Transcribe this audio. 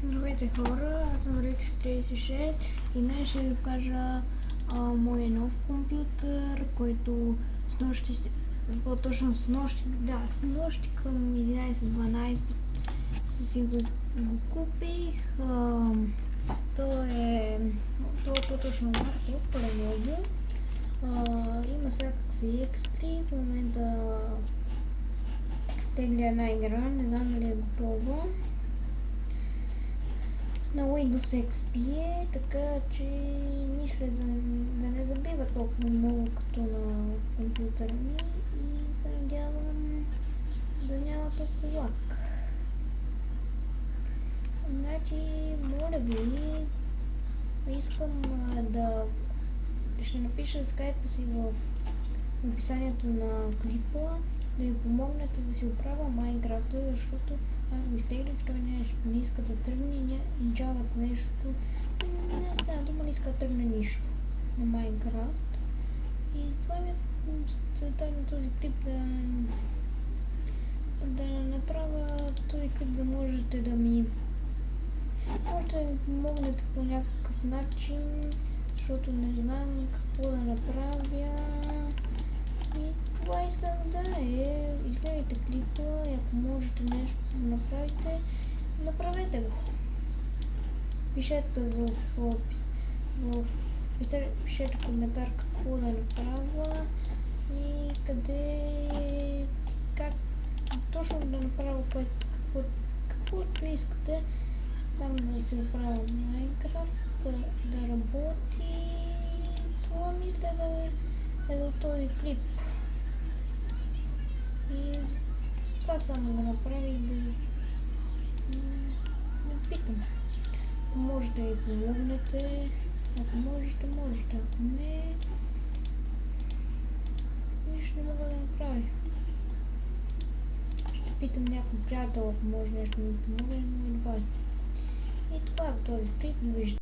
Здравейте хора, аз съм Rex36 и днес ще ви покажа моя нов компютър, който с нощи, по-точно с нощи към 11-12 си го купих. То е по-точно марка, Lenovo. Има всякакви екстри, в момента тегля една игра, не знам дали е готова. На Windows XP е, така че мисля да не забива толкова много като на компютъра ми и се надявам да няма толкова лак. Значи, моля ви, искам ще напиша скайпа си в описанието на клипа, да ви помогнете да си оправя Майнкрафта, защото аз го изтеглих, той не иска да тръгне, ничават нещо. Не сега дума не иска да тръгне нищо на Майнкрафт. И това ми е целта на този клип, да направя този клип, да можете да ми помогнете по някакъв начин, защото не знам какво да направя. И това искам да е. Изгледайте клипа и ако можете нещо да направите, направете го. Пишете пишете коментар какво да направя и как точно да направя каквото искате. Там да се оправя Майнкрафт, да работи. Това мисля да е до този клип. И това само го направих да питам. Ако може да ви помогнете, ако можете, ако не, нищо не мога да направя. Ще питам някой приятел, ако може нещо да ми помогне, но едва ли. И това за този клип, виждате.